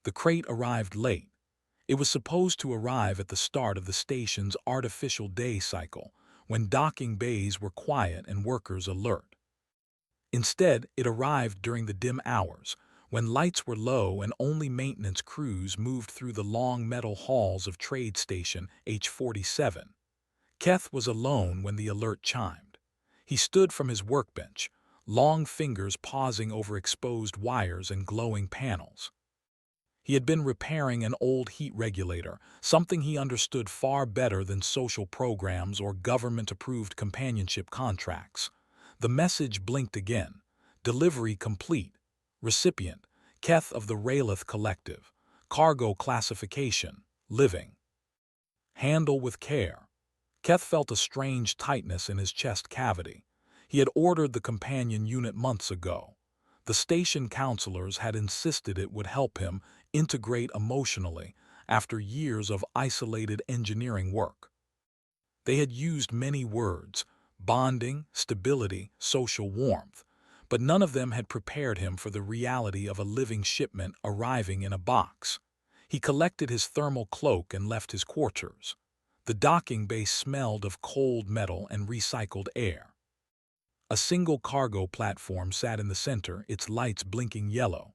The crate arrived late. It was supposed to arrive at the start of the station's artificial day cycle, when docking bays were quiet and workers alert. Instead, it arrived during the dim hours, when lights were low and only maintenance crews moved through the long metal halls of Trade Station H-47. Keth was alone when the alert chimed. He stood from his workbench, long fingers pausing over exposed wires and glowing panels. He had been repairing an old heat regulator, something he understood far better than social programs or government-approved companionship contracts. The message blinked again. Delivery complete. Recipient, Keth of the Raylith Collective. Cargo classification, living. Handle with care. Keth felt a strange tightness in his chest cavity. He had ordered the companion unit months ago. The station counselors had insisted it would help him integrate emotionally after years of isolated engineering work. They had used many words: bonding, stability, social warmth, but none of them had prepared him for the reality of a living shipment arriving in a box. He collected his thermal cloak and left his quarters. The docking bay smelled of cold metal and recycled air. A single cargo platform sat in the center, its lights blinking yellow.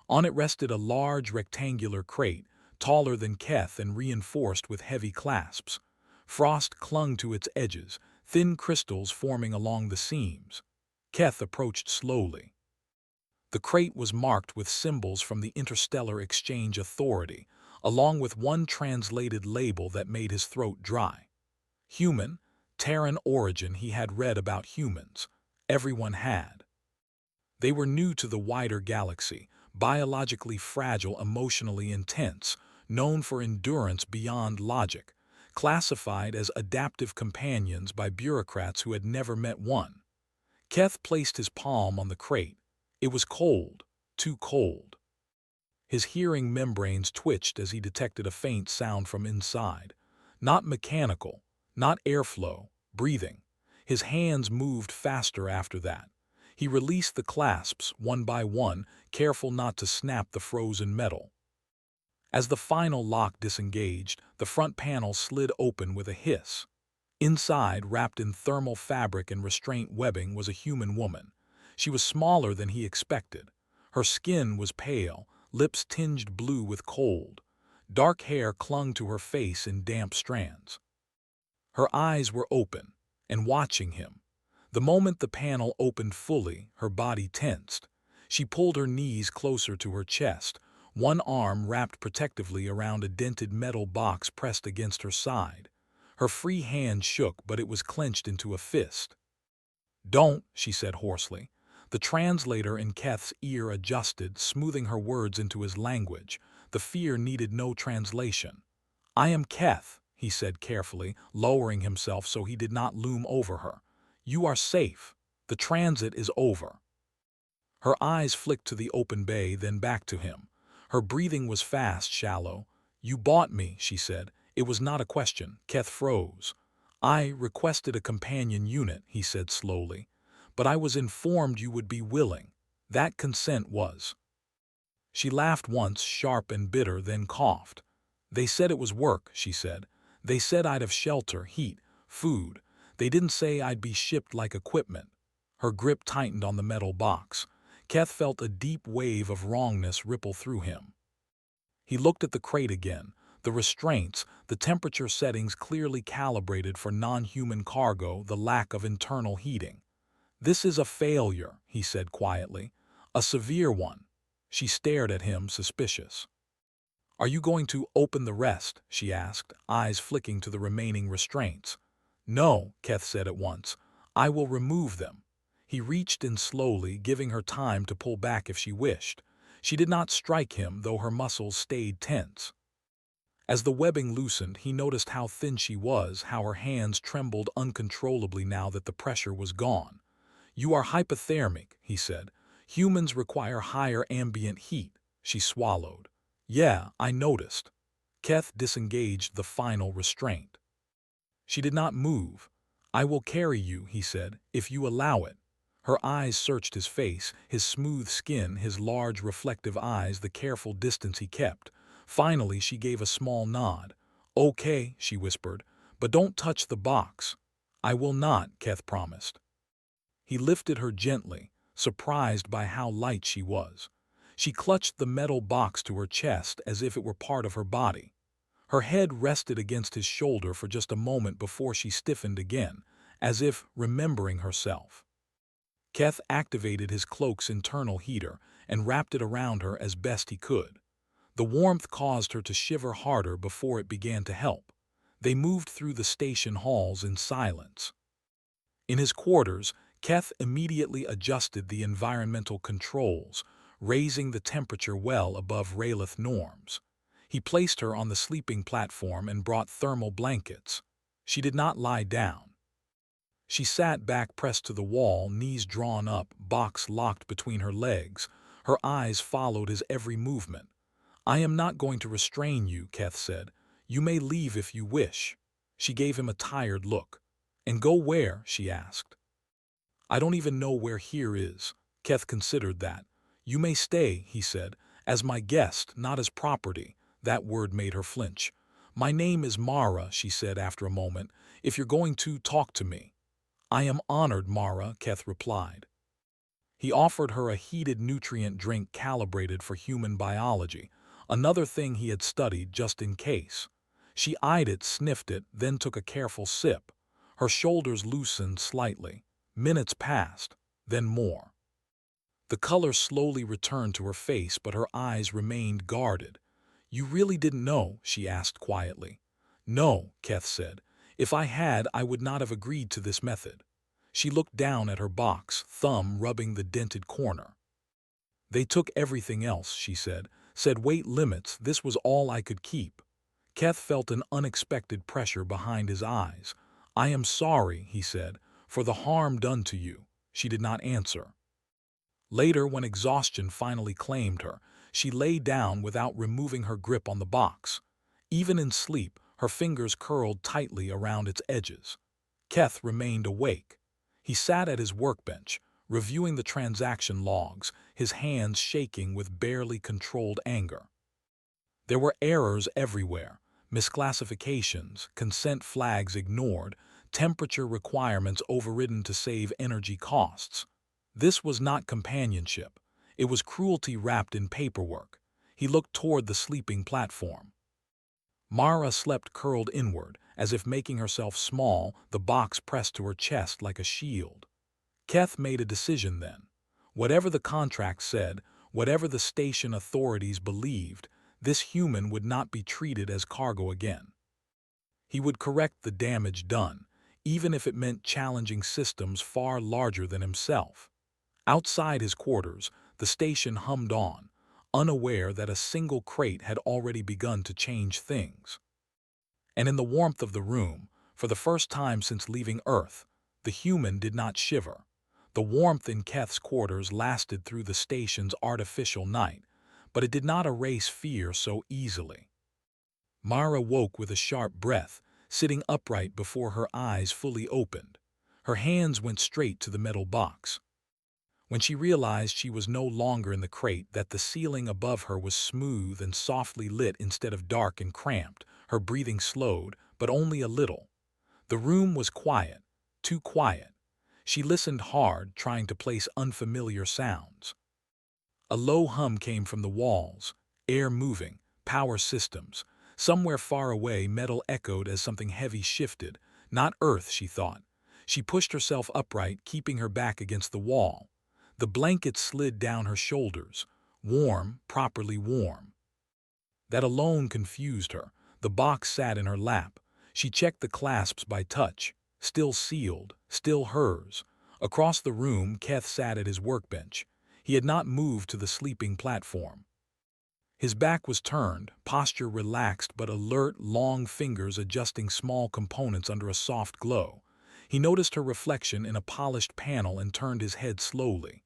On it rested a large rectangular crate, taller than Keth and reinforced with heavy clasps. Frost clung to its edges, thin crystals forming along the seams. Keth approached slowly. The crate was marked with symbols from the Interstellar Exchange Authority, along with one translated label that made his throat dry. Human, Terran origin. He had read about humans. Everyone had. They were new to the wider galaxy, biologically fragile, emotionally intense, known for endurance beyond logic, classified as adaptive companions by bureaucrats who had never met one. Keth placed his palm on the crate. It was cold, too cold. His hearing membranes twitched as he detected a faint sound from inside. Not mechanical, not airflow, breathing. His hands moved faster after that. He released the clasps one by one, careful not to snap the frozen metal. As the final lock disengaged, the front panel slid open with a hiss. Inside, wrapped in thermal fabric and restraint webbing, was a human woman. She was smaller than he expected. Her skin was pale, lips tinged blue with cold. Dark hair clung to her face in damp strands. Her eyes were open and watching him. The moment the panel opened fully, her body tensed. She pulled her knees closer to her chest, one arm wrapped protectively around a dented metal box pressed against her side. Her free hand shook, but it was clenched into a fist. "Don't," she said hoarsely. The translator in Keth's ear adjusted, smoothing her words into his language. The fear needed no translation. "I am Keth," he said carefully, lowering himself so he did not loom over her. "You are safe. The transit is over." Her eyes flicked to the open bay, then back to him. Her breathing was fast, shallow. "You bought me," she said. It was not a question. Keth froze. "I requested a companion unit," he said slowly. "But I was informed you would be willing. That consent was—" She laughed once, sharp and bitter, then coughed. "They said it was work," she said. "They said I'd have shelter, heat, food. They didn't say I'd be shipped like equipment." Her grip tightened on the metal box. Keth felt a deep wave of wrongness ripple through him. He looked at the crate again. The restraints, the temperature settings clearly calibrated for non-human cargo, the lack of internal heating. "This is a failure," he said quietly. "A severe one." She stared at him, suspicious. "Are you going to open the rest?" she asked, eyes flicking to the remaining restraints. "No," Keth said at once. "I will remove them." He reached in slowly, giving her time to pull back if she wished. She did not strike him, though her muscles stayed tense. As the webbing loosened, he noticed how thin she was, how her hands trembled uncontrollably now that the pressure was gone. "You are hypothermic," he said. "Humans require higher ambient heat." She swallowed. "Yeah, I noticed." Keth disengaged the final restraint. She did not move. "I will carry you," he said, "if you allow it." Her eyes searched his face, his smooth skin, his large reflective eyes, the careful distance he kept. Finally, she gave a small nod. "Okay," she whispered, "but don't touch the box." "I will not," Keth promised. He lifted her gently, surprised by how light she was. She clutched the metal box to her chest as if it were part of her body. Her head rested against his shoulder for just a moment before she stiffened again, as if remembering herself. Keth activated his cloak's internal heater and wrapped it around her as best he could. The warmth caused her to shiver harder before it began to help. They moved through the station halls in silence. In his quarters, Keth immediately adjusted the environmental controls, raising the temperature well above Rayleigh norms. He placed her on the sleeping platform and brought thermal blankets. She did not lie down. She sat back pressed to the wall, knees drawn up, box locked between her legs. Her eyes followed his every movement. "I am not going to restrain you," Keth said. "You may leave if you wish." She gave him a tired look. "And go where?" she asked. "I don't even know where here is." Keth considered that. "You may stay," he said, "as my guest, not as property." That word made her flinch. "My name is Mara," she said after a moment. "If you're going to talk to me." "I am honored, Mara," Keth replied. He offered her a heated nutrient drink calibrated for human biology, another thing he had studied just in case. She eyed it, sniffed it, then took a careful sip. Her shoulders loosened slightly. Minutes passed, then more. The color slowly returned to her face, but her eyes remained guarded. "You really didn't know?" she asked quietly. "No," Keth said. "If I had, I would not have agreed to this method." She looked down at her box, thumb rubbing the dented corner. "They took everything else," she said. "Said weight limits, this was all I could keep." Keth felt an unexpected pressure behind his eyes. "I am sorry," he said, "for the harm done to you." She did not answer. Later, when exhaustion finally claimed her, she lay down without removing her grip on the box. Even in sleep, her fingers curled tightly around its edges. Keth remained awake. He sat at his workbench, reviewing the transaction logs, his hands shaking with barely controlled anger. There were errors everywhere, misclassifications, consent flags ignored, temperature requirements overridden to save energy costs. This was not companionship. It was cruelty wrapped in paperwork. He looked toward the sleeping platform. Mara slept curled inward, as if making herself small, the box pressed to her chest like a shield. Keth made a decision then. Whatever the contract said, whatever the station authorities believed, this human would not be treated as cargo again. He would correct the damage done, even if it meant challenging systems far larger than himself. Outside his quarters, the station hummed on, unaware that a single crate had already begun to change things. And in the warmth of the room, for the first time since leaving Earth, the human did not shiver. The warmth in Keth's quarters lasted through the station's artificial night, but it did not erase fear so easily. Mara woke with a sharp breath, sitting upright before her eyes fully opened. Her hands went straight to the metal box. When she realized she was no longer in the crate, that the ceiling above her was smooth and softly lit instead of dark and cramped, her breathing slowed, but only a little. The room was quiet, too quiet. She listened hard, trying to place unfamiliar sounds. A low hum came from the walls, air moving, power systems. Somewhere far away, metal echoed as something heavy shifted. Not Earth, she thought. She pushed herself upright, keeping her back against the wall. The blanket slid down her shoulders, warm, properly warm. That alone confused her. The box sat in her lap. She checked the clasps by touch. Still sealed, still hers. Across the room, Keth sat at his workbench. He had not moved to the sleeping platform. His back was turned, posture relaxed but alert, long fingers adjusting small components under a soft glow. He noticed her reflection in a polished panel and turned his head slowly.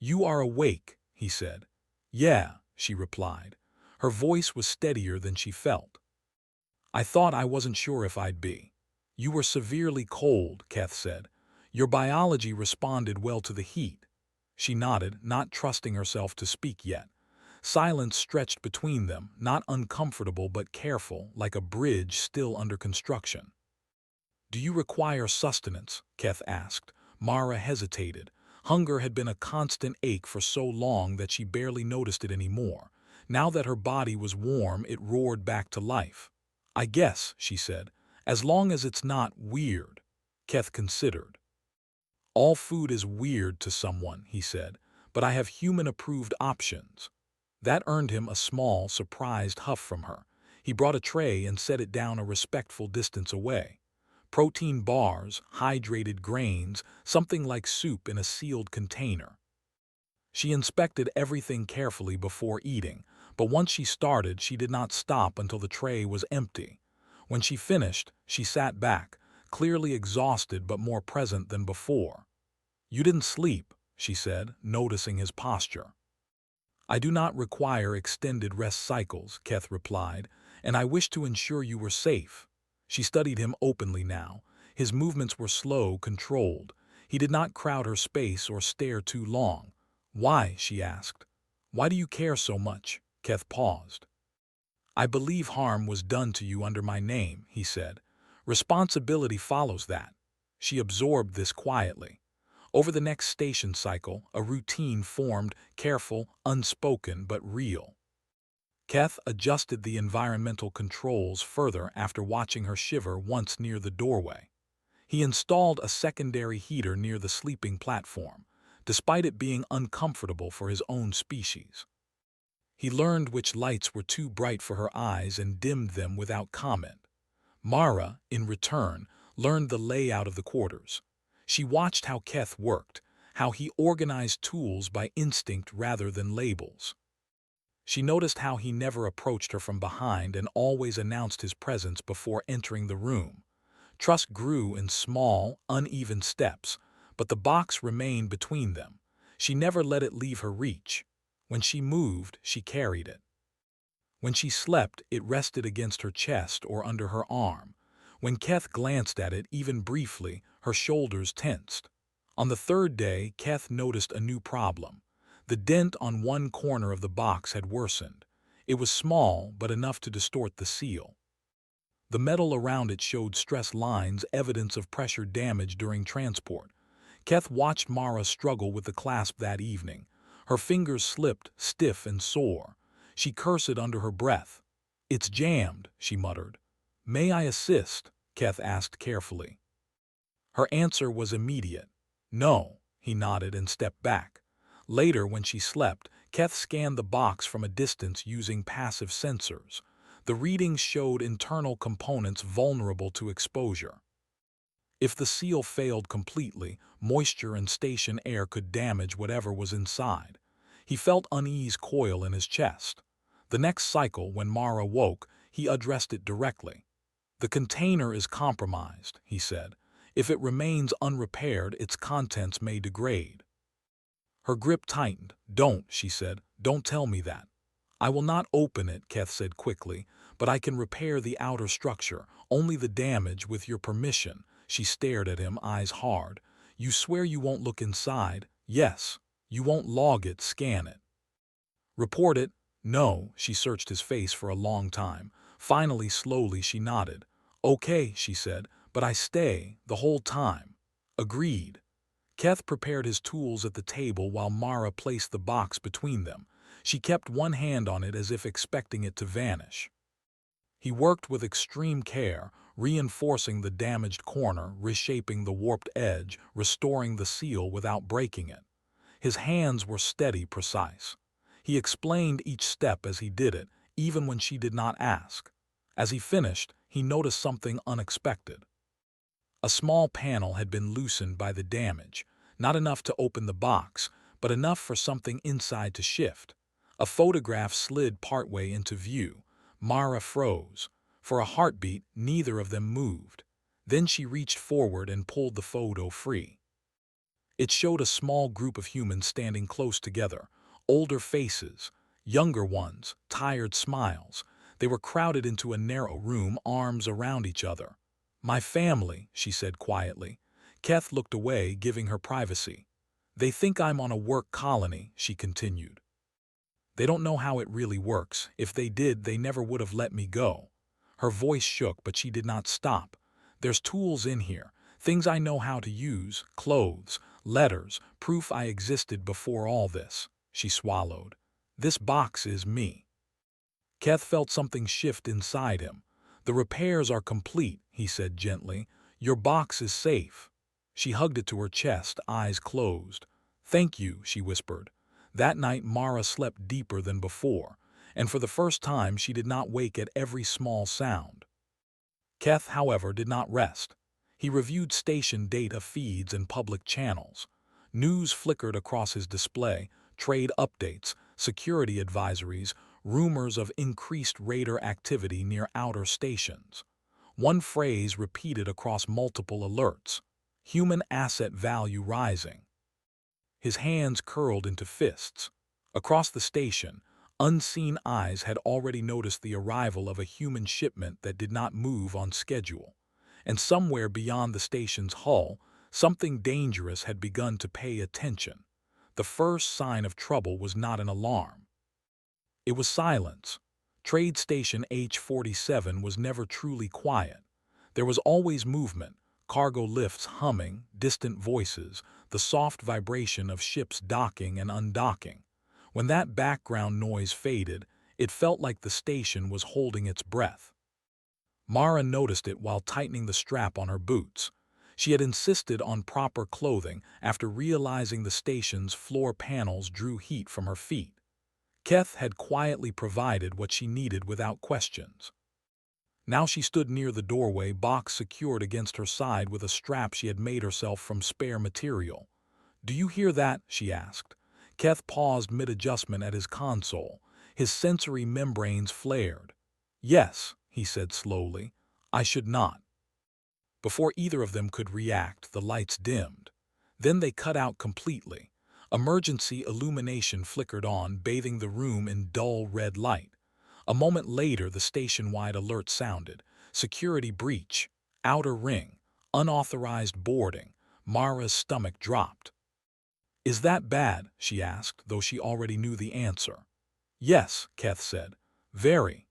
"You are awake," he said. "Yeah," she replied. Her voice was steadier than she felt. "I thought I wasn't sure if I'd be." "You were severely cold," Keth said. Your biology responded well to the heat. She nodded, not trusting herself to speak yet. Silence stretched between them, not uncomfortable but careful, like a bridge still under construction. Do you require sustenance? Keth asked. Mara hesitated. Hunger had been a constant ache for so long that she barely noticed it anymore. Now that her body was warm, it roared back to life. I guess, she said, as long as it's not weird. Keth considered. All food is weird to someone, he said, but I have human-approved options. That earned him a small, surprised huff from her. He brought a tray and set it down a respectful distance away. Protein bars, hydrated grains, something like soup in a sealed container. She inspected everything carefully before eating, but once she started, she did not stop until the tray was empty. When she finished, she sat back, clearly exhausted but more present than before. You didn't sleep, she said, noticing his posture. I do not require extended rest cycles, Keth replied, and I wish to ensure you were safe. She studied him openly now. His movements were slow, controlled. He did not crowd her space or stare too long. Why? She asked. Why do you care so much? Keth paused. I believe harm was done to you under my name, he said. Responsibility follows that. She absorbed this quietly. Over the next station cycle, a routine formed, careful, unspoken, but real. Keth adjusted the environmental controls further after watching her shiver once near the doorway. He installed a secondary heater near the sleeping platform, despite it being uncomfortable for his own species. He learned which lights were too bright for her eyes and dimmed them without comment. Mara, in return, learned the layout of the quarters. She watched how Keth worked, how he organized tools by instinct rather than labels. She noticed how he never approached her from behind and always announced his presence before entering the room. Trust grew in small, uneven steps, but the box remained between them. She never let it leave her reach. When she moved, she carried it. When she slept, it rested against her chest or under her arm. When Keth glanced at it, even briefly, her shoulders tensed. On the third day, Keth noticed a new problem. The dent on one corner of the box had worsened. It was small, but enough to distort the seal. The metal around it showed stress lines, evidence of pressure damage during transport. Keth watched Mara struggle with the clasp that evening. Her fingers slipped, stiff and sore. She cursed under her breath. It's jammed, she muttered. May I assist? Keth asked carefully. Her answer was immediate. No, he nodded and stepped back. Later, when she slept, Keth scanned the box from a distance using passive sensors. The readings showed internal components vulnerable to exposure. If the seal failed completely, moisture and station air could damage whatever was inside. He felt unease coil in his chest. The next cycle, when Mara woke, he addressed it directly. The container is compromised, he said. If it remains unrepaired, its contents may degrade. Her grip tightened. Don't, she said. Don't tell me that. I will not open it, Keth said quickly, but I can repair the outer structure, only the damage with your permission. She stared at him, eyes hard. You swear you won't look inside? Yes. You won't log it, scan it. Report it? No. She searched his face for a long time. Finally, slowly, she nodded. Okay, she said, but I stay the whole time. Agreed. Keth prepared his tools at the table while Mara placed the box between them. She kept one hand on it as if expecting it to vanish. He worked with extreme care, reinforcing the damaged corner, reshaping the warped edge, restoring the seal without breaking it. His hands were steady, precise. He explained each step as he did it, even when she did not ask. As he finished, he noticed something unexpected. A small panel had been loosened by the damage, not enough to open the box, but enough for something inside to shift. A photograph slid partway into view. Mara froze. For a heartbeat, neither of them moved. Then she reached forward and pulled the photo free. It showed a small group of humans standing close together, older faces, younger ones, tired smiles. They were crowded into a narrow room, arms around each other. My family, she said quietly. Keth looked away, giving her privacy. They think I'm on a work colony, she continued. They don't know how it really works. If they did, they never would have let me go. Her voice shook, but she did not stop. There's tools in here, things I know how to use, clothes, letters, proof I existed before all this. She swallowed. This box is me. Keth felt something shift inside him. The repairs are complete, he said gently. Your box is safe. She hugged it to her chest, eyes closed. Thank you, she whispered. That night Mara slept deeper than before, and for the first time she did not wake at every small sound. Keth, however, did not rest. He reviewed station data feeds and public channels. News flickered across his display, trade updates, security advisories, rumors of increased raider activity near outer stations. One phrase repeated across multiple alerts: human asset value rising. His hands curled into fists. Across the station, unseen eyes had already noticed the arrival of a human shipment that did not move on schedule. And somewhere beyond the station's hull, something dangerous had begun to pay attention. The first sign of trouble was not an alarm. It was silence. Trade Station H-47 was never truly quiet. There was always movement, cargo lifts humming, distant voices, the soft vibration of ships docking and undocking. When that background noise faded, it felt like the station was holding its breath. Mara noticed it while tightening the strap on her boots. She had insisted on proper clothing after realizing the station's floor panels drew heat from her feet. Keth had quietly provided what she needed without questions. Now she stood near the doorway, box secured against her side with a strap she had made herself from spare material. "Do you hear that?" she asked. Keth paused mid-adjustment at his console. His sensory membranes flared. "Yes," he said slowly. "I should not." Before either of them could react, the lights dimmed. Then they cut out completely. Emergency illumination flickered on, bathing the room in dull red light. A moment later, the station-wide alert sounded. Security breach, outer ring, unauthorized boarding. Mara's stomach dropped. "Is that bad?" she asked, though she already knew the answer. "Yes," Keth said. "Very."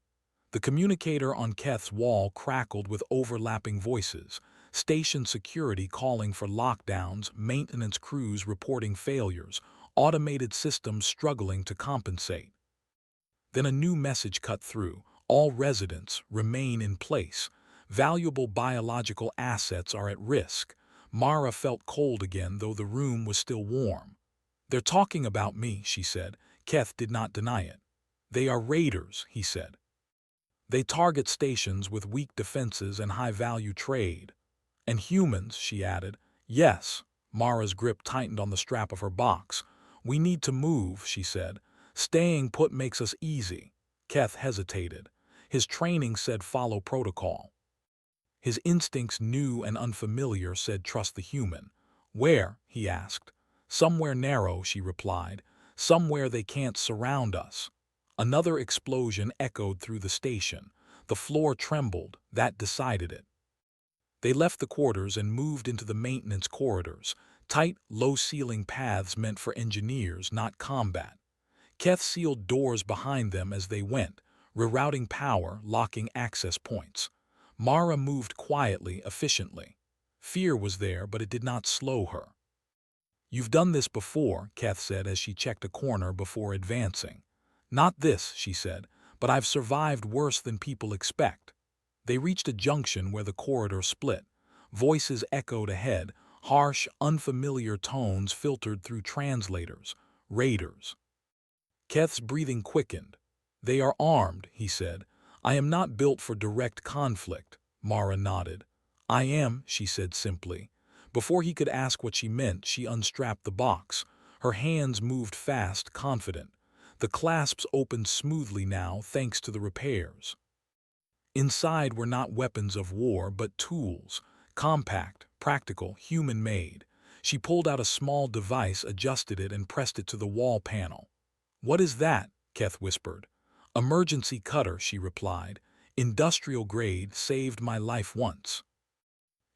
The communicator on Keth's wall crackled with overlapping voices. Station security calling for lockdowns, maintenance crews reporting failures, automated systems struggling to compensate. Then a new message cut through. All residents remain in place. Valuable biological assets are at risk. Mara felt cold again, though the room was still warm. "They're talking about me," she said. Keth did not deny it. "They are raiders," he said. "They target stations with weak defenses and high-value trade." "And humans," she added. "Yes." Mara's grip tightened on the strap of her box. "We need to move," she said. "Staying put makes us easy." Keth hesitated. His training said follow protocol. His instincts, new and unfamiliar, said trust the human. "Where?" he asked. "Somewhere narrow," she replied. "Somewhere they can't surround us." Another explosion echoed through the station. The floor trembled. That decided it. They left the quarters and moved into the maintenance corridors, tight, low-ceiling paths meant for engineers, not combat. Keth sealed doors behind them as they went, rerouting power, locking access points. Mara moved quietly, efficiently. Fear was there, but it did not slow her. "You've done this before," Keth said as she checked a corner before advancing. "Not this," she said, "but I've survived worse than people expect." They reached a junction where the corridor split. Voices echoed ahead, harsh, unfamiliar tones filtered through translators. Raiders. Keth's breathing quickened. "They are armed," he said. "I am not built for direct conflict." Mara nodded. "I am," she said simply. Before he could ask what she meant, she unstrapped the box. Her hands moved fast, confident. The clasps opened smoothly now, thanks to the repairs. Inside were not weapons of war, but tools. Compact, practical, human-made. She pulled out a small device, adjusted it, and pressed it to the wall panel. "What is that?" Keth whispered. "Emergency cutter," she replied. "Industrial grade, saved my life once."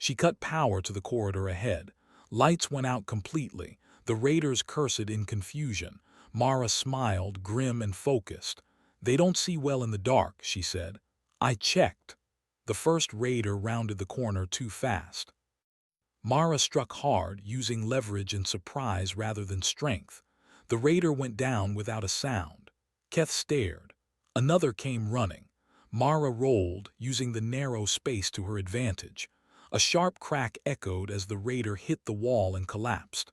She cut power to the corridor ahead. Lights went out completely. The raiders cursed in confusion. Mara smiled, grim and focused. "They don't see well in the dark," she said. "I checked." The first raider rounded the corner too fast. Mara struck hard, using leverage and surprise rather than strength. The raider went down without a sound. Keth stared. Another came running. Mara rolled, using the narrow space to her advantage. A sharp crack echoed as the raider hit the wall and collapsed.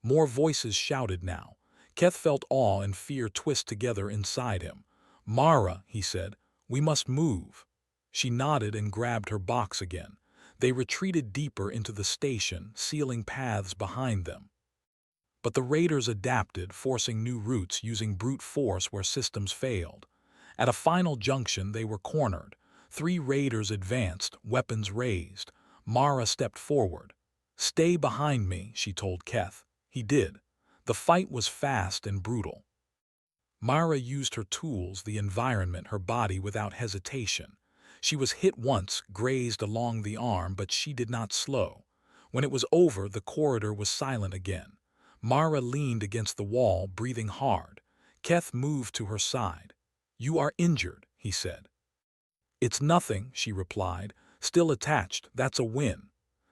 More voices shouted now. Keth felt awe and fear twist together inside him. "Mara," he said, "we must move." She nodded and grabbed her box again. They retreated deeper into the station, sealing paths behind them. But the raiders adapted, forcing new routes using brute force where systems failed. At a final junction, they were cornered. 3 raiders advanced, weapons raised. Mara stepped forward. "Stay behind me," she told Keth. He did. The fight was fast and brutal. Mara used her tools, the environment, her body without hesitation. She was hit once, grazed along the arm, but she did not slow. When it was over, the corridor was silent again. Mara leaned against the wall, breathing hard. Keth moved to her side. "You are injured," he said. "It's nothing," she replied. "Still attached, that's a win."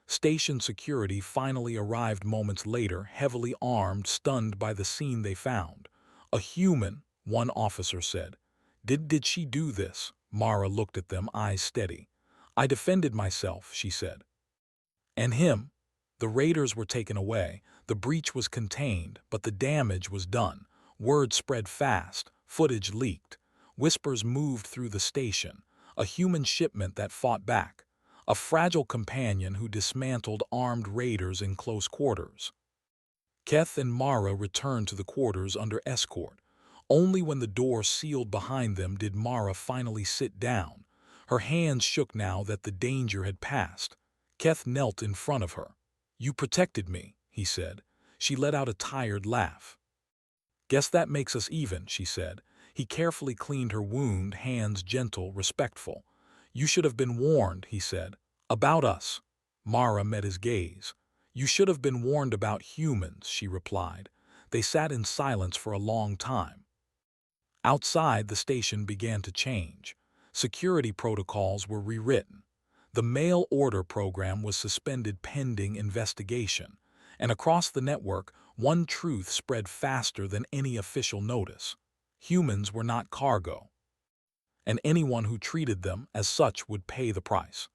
Station security finally arrived moments later, heavily armed, stunned by the scene they found. "A human," one officer said. Did she do this?" Mara looked at them, eyes steady. "I defended myself," she said. "And him?" The raiders were taken away. The breach was contained, but the damage was done. Word spread fast. Footage leaked. Whispers moved through the station. A human shipment that fought back. A fragile companion who dismantled armed raiders in close quarters. Keth and Mara returned to the quarters under escort. Only when the door sealed behind them did Mara finally sit down. Her hands shook now that the danger had passed. Keth knelt in front of her. "You protected me," he said. She let out a tired laugh. "Guess that makes us even," she said. He carefully cleaned her wound, hands gentle, respectful. "You should have been warned," he said. "About us." Mara met his gaze. "You should have been warned about humans," she replied. They sat in silence for a long time. Outside, the station began to change. Security protocols were rewritten. The mail order program was suspended pending investigation. And across the network, one truth spread faster than any official notice. Humans were not cargo. And anyone who treated them as such would pay the price.